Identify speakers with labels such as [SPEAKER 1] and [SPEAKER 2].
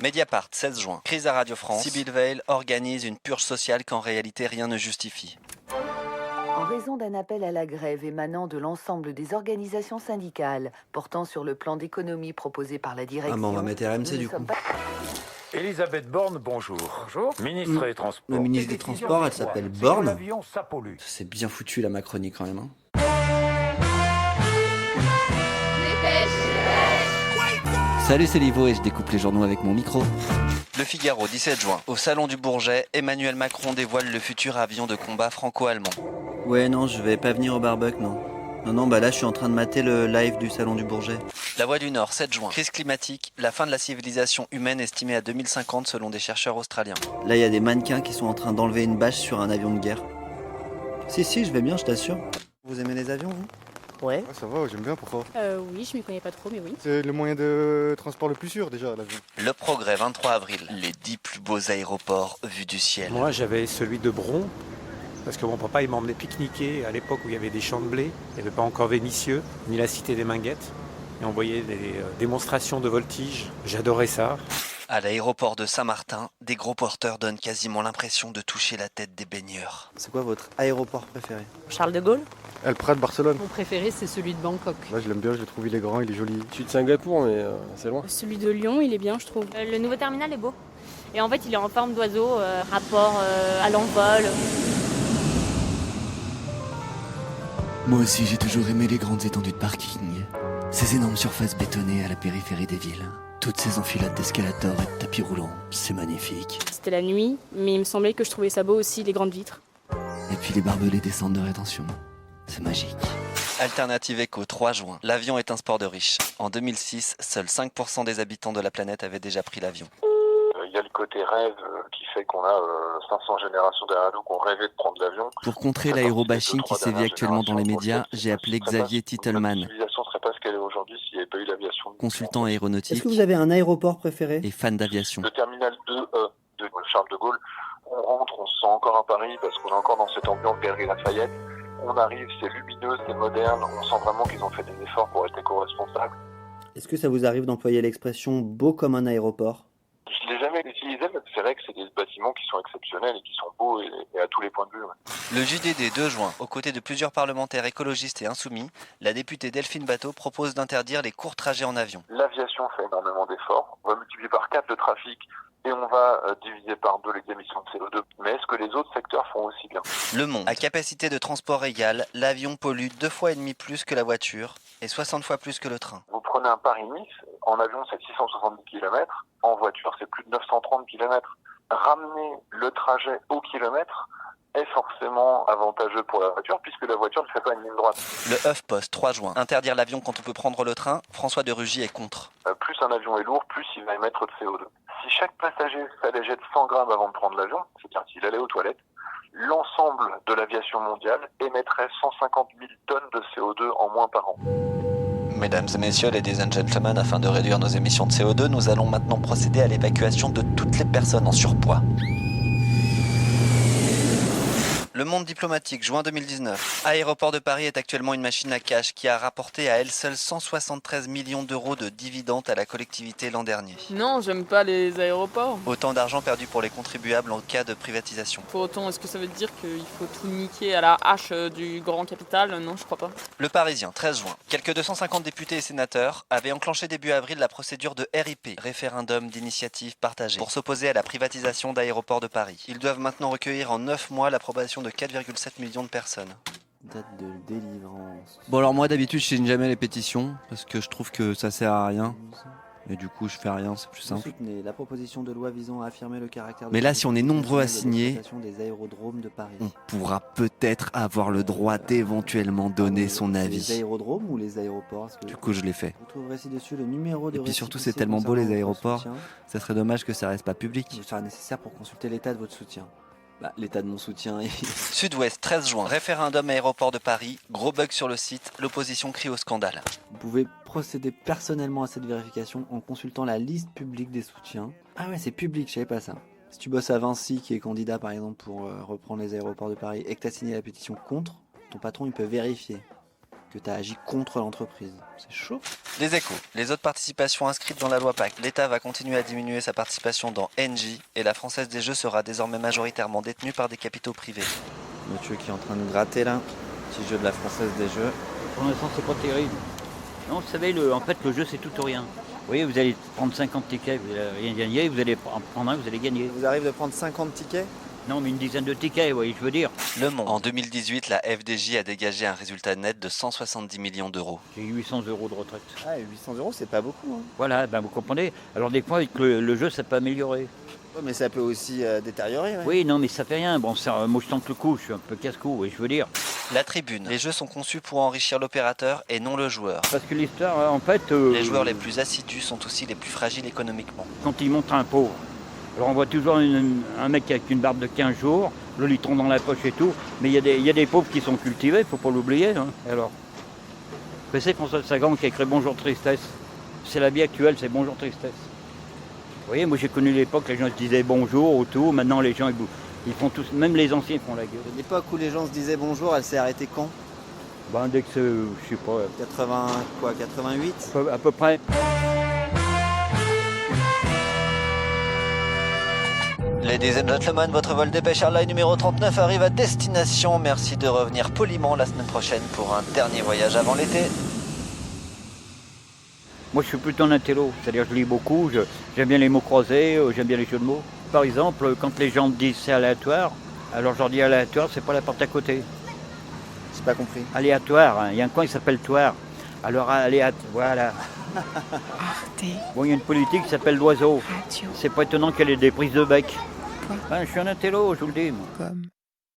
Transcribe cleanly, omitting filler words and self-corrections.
[SPEAKER 1] Mediapart, 16 juin. Crise à Radio France. Sybille Veil organise une purge sociale qu'en réalité rien ne justifie.
[SPEAKER 2] En raison d'un appel à la grève émanant de l'ensemble des organisations syndicales portant sur le plan d'économie proposé par la direction...
[SPEAKER 3] Ah bon, on va mettre RMC du coup.
[SPEAKER 4] Elisabeth Borne, bonjour. Bonjour. Ministre des Transports.
[SPEAKER 3] Le ministre des Transports, elle s'appelle Borne. C'est bien foutu la Macronie quand même. Hein. Salut, c'est Livo et je découpe les journaux avec mon micro.
[SPEAKER 1] Le Figaro, 17 juin. Au Salon du Bourget, Emmanuel Macron dévoile le futur avion de combat franco-allemand.
[SPEAKER 3] Ouais, non, je vais pas venir au barbecue, non. Non, bah là, je suis en train de mater le live du Salon du Bourget.
[SPEAKER 1] La Voix du Nord, 7 juin. Crise climatique, la fin de la civilisation humaine estimée à 2050 selon des chercheurs australiens.
[SPEAKER 3] Là, il y a des mannequins qui sont en train d'enlever une bâche sur un avion de guerre. Si, je vais bien, je t'assure. Vous aimez les avions, vous ?
[SPEAKER 5] Ouais.
[SPEAKER 6] Ça va, j'aime bien, pourquoi ?
[SPEAKER 5] Oui, je m'y connais pas trop, mais oui.
[SPEAKER 6] C'est le moyen de transport le plus sûr, déjà, l'avion.
[SPEAKER 1] Le Progrès, 23 avril. Les 10 plus beaux aéroports vus du ciel.
[SPEAKER 7] Moi, j'avais celui de Bron, parce que mon papa, il m'emmenait pique-niquer à l'époque où il y avait des champs de blé. Il n'y avait pas encore Vénissieux, ni la Cité des Minguettes. Et on voyait des démonstrations de voltige. J'adorais ça.
[SPEAKER 1] À l'aéroport de Saint-Martin, des gros porteurs donnent quasiment l'impression de toucher la tête des baigneurs.
[SPEAKER 3] C'est quoi votre aéroport préféré ?
[SPEAKER 5] Charles de Gaulle ?
[SPEAKER 6] El Prat de Barcelone.
[SPEAKER 8] Mon préféré, c'est celui de Bangkok.
[SPEAKER 6] Là, je l'aime bien, je le trouve, il est grand, il est joli.
[SPEAKER 9] Je suis de Singapour, mais c'est loin.
[SPEAKER 5] Celui de Lyon, il est bien, je trouve.
[SPEAKER 10] Le nouveau terminal est beau. Et en fait, il est en forme d'oiseau, rapport à l'envol.
[SPEAKER 11] Moi aussi, j'ai toujours aimé les grandes étendues de parking. Ces énormes surfaces bétonnées à la périphérie des villes. Toutes ces enfilades d'escalators et de tapis roulants, c'est magnifique.
[SPEAKER 5] C'était la nuit, mais il me semblait que je trouvais ça beau aussi, les grandes vitres.
[SPEAKER 11] Et puis les barbelés des centres de rétention, c'est magique.
[SPEAKER 1] Alternative Éco, 3 juin. L'avion est un sport de riches. En 2006, seuls 5% des habitants de la planète avaient déjà pris l'avion.
[SPEAKER 12] Il y a le côté rêve qui fait qu'on a 500 générations derrière nous qui ont rêvé de prendre l'avion.
[SPEAKER 3] Pour contrer l'aérobashing qui sévit actuellement dans les médias, j'ai appelé Xavier Titelman,
[SPEAKER 12] L'utilisation serait pas ce qu'elle est aujourd'hui s'il n'y avait pas eu l'aviation.
[SPEAKER 3] consultant aéronautique. Est-ce que vous avez un aéroport préféré ? Et fan d'aviation.
[SPEAKER 12] Le terminal 2E de Charles de Gaulle, on rentre, on se sent encore à Paris parce qu'on est encore dans cette ambiance Galerie Lafayette. On arrive, c'est lumineux, c'est moderne, on sent vraiment qu'ils ont fait des efforts pour être éco-responsables.
[SPEAKER 3] Est-ce que ça vous arrive d'employer l'expression « beau comme un aéroport » ?
[SPEAKER 12] Je ne l'ai jamais utilisé, mais c'est vrai que c'est des bâtiments qui sont exceptionnels et qui sont beaux et à tous les points de vue. Ouais.
[SPEAKER 1] Le JDD 2 juin, aux côtés de plusieurs parlementaires écologistes et insoumis, la députée Delphine Batho propose d'interdire les courts trajets en avion.
[SPEAKER 12] L'aviation fait énormément d'efforts. On va multiplier par 4 le trafic et on va diviser par 2 les émissions de CO2. Mais est-ce que les autres secteurs font aussi bien ?
[SPEAKER 1] Le Monde. À capacité de transport égale, l'avion pollue 2,5 fois plus que la voiture et 60 fois plus que le train.
[SPEAKER 12] Vous prenez un Paris-Nice, en avion c'est 670 km, en voiture c'est plus de 930 km. Ramener le trajet au kilomètre est forcément avantageux pour la voiture puisque la voiture ne fait pas une ligne droite.
[SPEAKER 1] Le HuffPost, 3 juin. Interdire l'avion quand on peut prendre le train, François de Rugy est contre.
[SPEAKER 12] Plus un avion est lourd, plus il va émettre de CO2. Si chaque passager s'allégeait de 100 grammes avant de prendre l'avion, c'est-à-dire s'il allait aux toilettes, l'ensemble de l'aviation mondiale émettrait 150 000 tonnes de CO2 en moins par an.
[SPEAKER 1] Mesdames et messieurs, ladies and gentlemen, afin de réduire nos émissions de CO2, nous allons maintenant procéder à l'évacuation de toutes les personnes en surpoids. Le Monde diplomatique, juin 2019. Aéroport de Paris est actuellement une machine à cash qui a rapporté à elle seule 173 millions d'euros de dividendes à la collectivité l'an dernier.
[SPEAKER 8] Non, j'aime pas les aéroports.
[SPEAKER 1] Autant d'argent perdu pour les contribuables en cas de privatisation.
[SPEAKER 8] Pour autant, est-ce que ça veut dire qu'il faut tout niquer à la hache du grand capital ? Non, je crois pas.
[SPEAKER 1] Le Parisien, 13 juin. Quelques 250 députés et sénateurs avaient enclenché début avril la procédure de RIP, référendum d'initiative partagée, pour s'opposer à la privatisation d'Aéroports de Paris. Ils doivent maintenant recueillir en 9 mois l'approbation de 4,7 millions de personnes.
[SPEAKER 3] Date de délivrance. Bon alors moi d'habitude je signe jamais les pétitions parce que je trouve que ça sert à rien. Et du coup je fais rien, c'est plus simple. La proposition de loi visant à affirmer le caractère. Mais là si on est nombreux à signer, des aérodromes de Paris. On pourra peut-être avoir le droit d'éventuellement donner son avis. Les aérodromes ou les aéroports Du coup je l'ai fait. Vous trouverez ci-dessus le numéro de. Et puis surtout c'est tellement beau les aéroports, ça serait dommage que ça reste pas public. Il sera nécessaire pour consulter l'état de votre soutien. L'état de mon soutien est...
[SPEAKER 1] Sud-Ouest, 13 juin. Référendum aéroport de Paris. Gros bug sur le site. L'opposition crie au scandale.
[SPEAKER 3] Vous pouvez procéder personnellement à cette vérification en consultant la liste publique des soutiens. Ah ouais, c'est public, je savais pas ça. Si tu bosses à Vinci, qui est candidat par exemple pour reprendre les aéroports de Paris, et que tu as signé la pétition contre, ton patron il peut vérifier que que tu as agi contre l'entreprise. C'est chaud.
[SPEAKER 1] Les Échos. Les autres participations inscrites dans la loi PAC. L'État va continuer à diminuer sa participation dans Engie et la Française des Jeux sera désormais majoritairement détenue par des capitaux privés.
[SPEAKER 3] Mathieu qui est en train de gratter là. Petit jeu de la Française des Jeux.
[SPEAKER 13] Pour l'instant, c'est pas terrible. Non, vous savez, en fait, le jeu, c'est tout ou rien. Vous voyez, vous allez prendre 50 tickets, vous n'allez rien gagner, vous allez en prendre un, vous allez gagner.
[SPEAKER 3] Vous arrivez de prendre 50 tickets ?
[SPEAKER 13] Non, mais une dizaine de tickets, oui, je veux dire.
[SPEAKER 1] Le Monde. En 2018, la FDJ a dégagé un résultat net de 170 millions d'euros.
[SPEAKER 13] J'ai 800 € de retraite.
[SPEAKER 3] Ah, 800 €, c'est pas beaucoup. Hein.
[SPEAKER 13] Voilà, ben vous comprenez. Alors des fois, avec le jeu, ça peut améliorer.
[SPEAKER 3] Ouais, mais ça peut aussi détériorer. Ouais.
[SPEAKER 13] Oui, non, mais ça fait rien. Bon, moi, je tente le coup, je suis un peu casse-cou, oui, je veux dire.
[SPEAKER 1] La Tribune. Les jeux sont conçus pour enrichir l'opérateur et non le joueur.
[SPEAKER 13] Parce que l'histoire, en fait...
[SPEAKER 1] Les joueurs les plus assidus sont aussi les plus fragiles économiquement.
[SPEAKER 13] Quand ils montrent un pauvre, alors on voit toujours un mec avec une barbe de 15 jours, le litron dans la poche et tout, mais il y a des pauvres qui sont cultivés, il ne faut pas l'oublier. Hein. Alors, c'est François Sagan qui a écrit Bonjour Tristesse. C'est la vie actuelle, c'est Bonjour Tristesse. Vous voyez, moi j'ai connu l'époque, les gens se disaient bonjour ou tout, maintenant les gens ils font tous, même les anciens font la gueule.
[SPEAKER 3] L'époque où les gens se disaient bonjour, elle s'est arrêtée quand ?
[SPEAKER 13] Ben dès que c'est, je sais pas...
[SPEAKER 3] 88 ?
[SPEAKER 13] À peu près.
[SPEAKER 1] Ladies and gentlemen, votre vol dépêche Airline numéro 39 arrive à destination. Merci de revenir poliment la semaine prochaine pour un dernier voyage avant l'été.
[SPEAKER 13] Moi je suis plutôt un intello, c'est-à-dire je lis beaucoup, j'aime bien les mots croisés, j'aime bien les jeux de mots. Par exemple, quand les gens me disent c'est aléatoire, alors je leur dis aléatoire, c'est pas la porte à côté.
[SPEAKER 3] J'ai pas compris.
[SPEAKER 13] Aléatoire, hein. Il y a un coin qui s'appelle Toire. Alors aléatoire, voilà. Bon, il y a une politique qui s'appelle l'oiseau. C'est pas étonnant qu'elle ait des prises de bec. Ben, je suis un intello, je vous le dis. Moi.